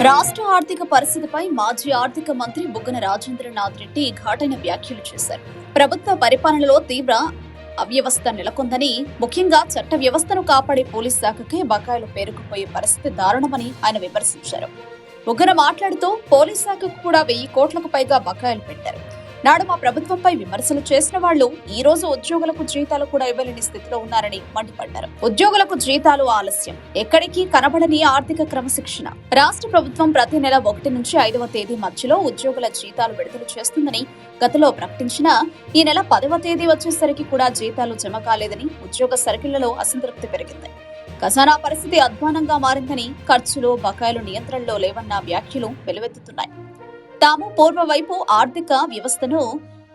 రాష్ట్ర ఆర్థిక పరిస్థితిపై మాజీ ఆర్థిక మంత్రి బుగ్గన రాజేంద్రనాథ్ రెడ్డి ఘాటైన వ్యాఖ్యలు చేశారు. ప్రభుత్వ పరిపాలనలో తీవ్ర అవ్యవస్థ నెలకొందని, ముఖ్యంగా చట్ట వ్యవస్థను కాపాడే పోలీస్ శాఖకే బకాయిలు పేరుకుపోయే పరిస్థితి దారుణమని ఆయన విమర్శించారు. బుగ్గన మాట్లాడుతూ పోలీస్ శాఖకు కూడా 1000 కోట్లకు పైగా బకాయిలు పెట్టారు. నాడు మా ప్రభుత్వంపై విమర్శలు చేసిన వాళ్లు ఈ రోజు ఉద్యోగులకు జీతాలు కూడా ఇవ్వలేని స్థితిలో ఉన్నారని మండిపడ్డారు. ఉద్యోగులకు జీతాలు ఆలస్యం, ఎక్కడికి కనబడని ఆర్థిక క్రమశిక్షణ. రాష్ట్ర ప్రభుత్వం ప్రతి నెల 1 నుంచి 5వ తేదీ మధ్యలో ఉద్యోగుల జీతాలు విడుదల చేస్తుందని గతంలో ప్రకటించిన ఈ నెల 10వ తేదీ వచ్చేసరికి కూడా జీతాలు జమ కాలేదని ఉద్యోగ సర్కిళ్లలో అసంతృప్తి పెరిగింది. ఖజానా పరిస్థితి అధ్వానంగా మారిందని, ఖర్చులు బకాయిలు నియంత్రణలో లేవన్న వ్యాఖ్యలు వెలువెత్తుతున్నాయి. తాము పూర్వ వైపు ఆర్థిక వ్యవస్థను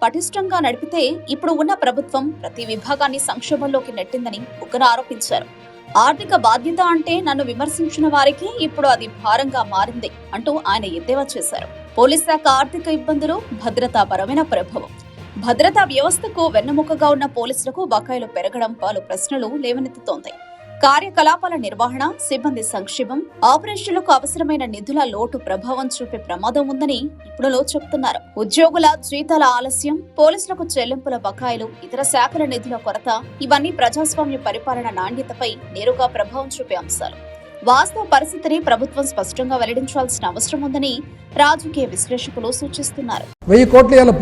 పటిష్టంగా నడిపితే ఇప్పుడు ఉన్న ప్రభుత్వం ప్రతి విభాగాన్ని సంక్షోభంలోకి నెట్టిందని బుగ్గన ఆరోపించారు. ఆర్థిక బాధ్యత అంటే నన్ను విమర్శించిన వారికి ఇప్పుడు అది భారంగా మారింది అంటూ ఆయన ఎద్దేవా చేశారు. పోలీస్ శాఖ ఆర్థిక ఇబ్బందులు, భద్రతాపరమైన ప్రభావం. భద్రతా వ్యవస్థకు వెన్నెముకగా ఉన్న పోలీసులకు బకాయిలు పెరగడం పలు ప్రశ్నలు లేవనెత్తుతోంది. కార్యకలాపాల నిర్వహణ, సిబ్బంది సంక్షేమం, ఆపరేషన్లకు అవసరమైన నిధుల లోటు ప్రభావం చూపే ప్రమాదం ఉందని నిపుణులు చెబుతున్నారు. ఉద్యోగుల జీతాల ఆలస్యం, పోలీసులకు చెల్లింపుల బకాయిలు, ఇతర శాఖల నిధుల కొరత ఇవన్నీ ప్రజాస్వామ్య పరిపాలన నాణ్యతపై నేరుగా ప్రభావం చూపే అంశాలు. వాస్తవ పరిస్థితిని ప్రభుత్వం స్పష్టంగా వెల్లడించాల్సిన అవసరం ఉందని రాజకీయ విశ్లేషకులు సూచిస్తున్నారు. 1000 కోట్లు ఇవ్వాలి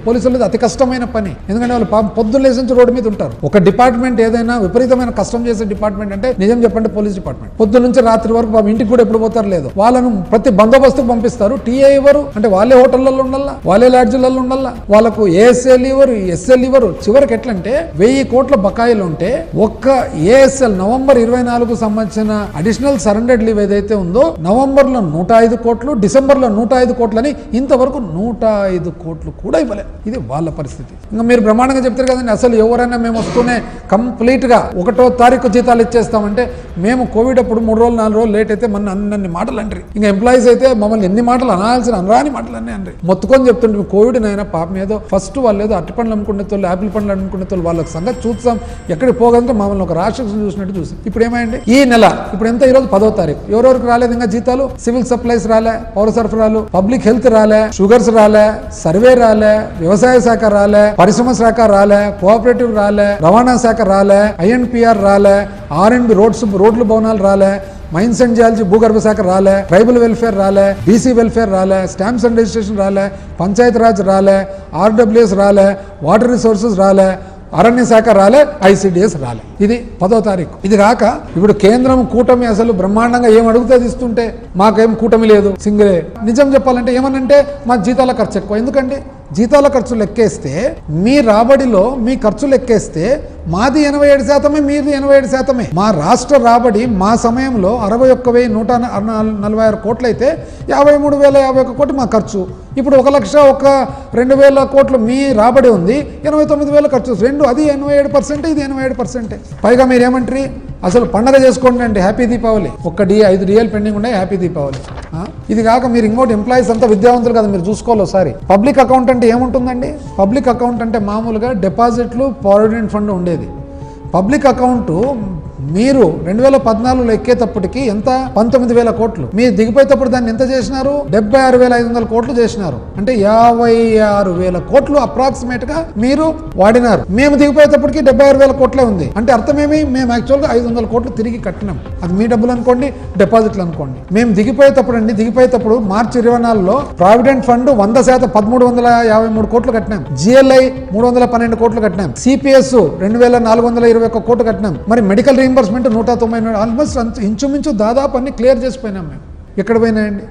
పోలీసులకు అతి కష్టమైన పని. ఎందుకంటే వాళ్ళు పొద్దున్న లేసి రోడ్డు మీద ఉంటారు. ఒక డిపార్ట్మెంట్ ఏదైనా విపరీతమైన కష్టం చేసే డిపార్ట్మెంట్ అంటే నిజం చెప్పండి పోలీస్ డిపార్ట్మెంట్. పొద్దున్న నుంచి రాత్రి వరకు ఇంటికి కూడా ఎప్పుడు పోతారు లేదు. వాళ్ళను ప్రతి బందోబస్తుకు పంపిస్తారు. టీఏ ఇవ్వరు, అంటే వాళ్ళే హోటళ్లలో ఉండాలా, వాళ్ళే లాడ్జీలలో ఉండాలా, వాళ్ళకు ఏఎస్ఎల్ ఇవ్వరు, ఎస్ఎల్ ఇవ్వరు. చివరికి ఎట్లంటే 1000 కోట్ల బకాయిలు ఉంటే ఒక్క ఏఎస్ఎల్ నవంబర్ 24 సంబంధించిన అడిషనల్ సరెండర్డ్ లీవ్ ఏదైతే ఉందో నవంబర్ లో 105 కోట్లు, డిసెంబర్ లో 105 కోట్లని ఇంతవరకు 105 కోట్లు కూడా ఇవ్వలేదు. ఇది వాళ్ళ పరిస్థితి. ఇంకా మీరు బ్రహ్మాండంగా చెప్తారు కదండి, అసలు ఎవరైనా మేము వస్తూనే కంప్లీట్ గా 1వ తారీఖు జీతాలు ఇచ్చేస్తామంటే, మేము కోవిడ్ అప్పుడు 3 రోజులు 4 రోజులు లేట్ అయితే మన అన్ని మాటలు అంటారు. ఇంకా ఎంప్లాయీస్ అయితే మమ్మల్ని ఎన్ని మాటలు అనాల్సిన అనరాని మాటలు అన్నీ అంటారు. మొత్తుకొని చెప్తుంటే కోవిడ్ నైనా పాపం ఏదో ఫస్ట్ వాళ్ళు ఏదో అట్టి పండ్లు అమ్ముకునే తోళ్ళు, యాపిల్ పండ్లు అమ్ముకునే తోళ్ళు వాళ్ళకి సంగతి చూస్తాం, ఎక్కడికి పోగలంటే మమ్మల్ని ఒక రాక్షసుని చూసినట్టు చూసి. ఇప్పుడు ఏమైంది, ఈ నెల ఇప్పుడు ఎంత, ఈరోజు 10వ తారీఖు, ఎవరెవరికి రాలేదు ఇంకా జీతాలు? సివిల్ సప్లైస్ రాలే, పౌర సరఫరాలు, పబ్లిక్ హెల్త్ రాలే, షుగర్స్ రాలే, సర్వే రాలే, వ్యవసాయ శాఖ రాలే, పరిశ్రమ శాఖ రాలే, కోఆపరేటివ్ రాలే, రవాణా శాఖ రాలే, ఐఎన్పిఆర్ రాలే, ఆర్ఎండ్బి రోడ్లు భవనాలు రాలే, మైన్స్ అండ్ జియాలజీ భూగర్భ శాఖ రాలే, ట్రైబల్ వెల్ఫేర్ రాలే, బీసీ వెల్ఫేర్ రాలే, స్టాంప్స్ అండ్ రిజిస్ట్రేషన్ రాలే, పంచాయత్ రాజ్ రాలే, ఆర్డబ్ల్యూఎస్ రాలే, వాటర్ రిసోర్సెస్ రాలే, అరణ్య శాఖ రాలే, ఐసిడిఎస్ రాలే. ఇది 10వ తారీఖు. ఇది కాక ఇప్పుడు కేంద్రం కూటమి అసలు బ్రహ్మాండంగా ఏం అడుగుతుంది ఇస్తుంటే, మాకేం కూటమి లేదు, సింగిలే. నిజం చెప్పాలంటే ఏమనంటే మా జీతాల ఖర్చు ఎక్కువ. ఎందుకండి జీతాల ఖర్చులు లెక్కేస్తే, మీ రాబడిలో మీ ఖర్చులు లెక్కేస్తే మాది 87%, మీది 87%. మా రాష్ట్ర రాబడి మా సమయంలో 61,146 కోట్లు అయితే 53,051 కోట్లు మా ఖర్చు. ఇప్పుడు 1,02,000 కోట్లు మీ రాబడి ఉంది, 89,000 ఖర్చు. రెండు అది 87%, ఇది 87%. పైగా మీరేమంటారు, అసలు పండగ చేసుకోండి అండి, హ్యాపీ దీపావళి. 5 డిఏలు పెండింగ్ ఉన్నాయి, హ్యాపీ దీపావళి. ఇది కాక మీరు ఇంకోటి, ఎంప్లాయీస్ అంతా విద్యావంతులు కదా, మీరు చూసుకోవాలి ఒకసారి. పబ్లిక్ అకౌంట్ అంటే ఏముంటుందండి? పబ్లిక్ అకౌంట్ అంటే మామూలుగా డిపాజిట్లు, ప్రావిడెంట్ ఫండ్ ఉండేది. పబ్లిక్ అకౌంట్ మీరు 2014లో ఎక్కేటప్పటికి ఎంత, 19,000 కోట్లు. మీరు దిగిపోయేటప్పుడు దాన్ని ఎంత చేసినారు, 76,500 కోట్లు చేసినారు. అంటే 56,000 కోట్లు అప్రాక్సిమేట్ గా మీరు వాడినారు. మేము దిగిపోయేటప్పటికి 76,000 కోట్లే ఉంది. అంటే అర్థమేమి, మేము యాక్చువల్గా 500 కోట్లు తిరిగి కట్టినాం. అది మీ డబ్బులు అనుకోండి, డిపాజిట్లు అనుకోండి. మేము దిగిపోయేటప్పుడు మార్చి 24లో ప్రావిడెంట్ ఫండ్ 100% 1,353 కోట్లు కట్టినాం. జిఎల్ఐ 312 కోట్లు కట్టినాం. సిపిఎస్ 2,421 కోట్లు కట్టినాం. మరి మెడికల్ రీయింబర్స్మెంట్ 190, ఆల్మోస్ట్ ఇంచుమించు దాదాపు అన్ని క్లియర్ చేసిపోయినాం. మేము ఎక్కడ పోయినాయండి?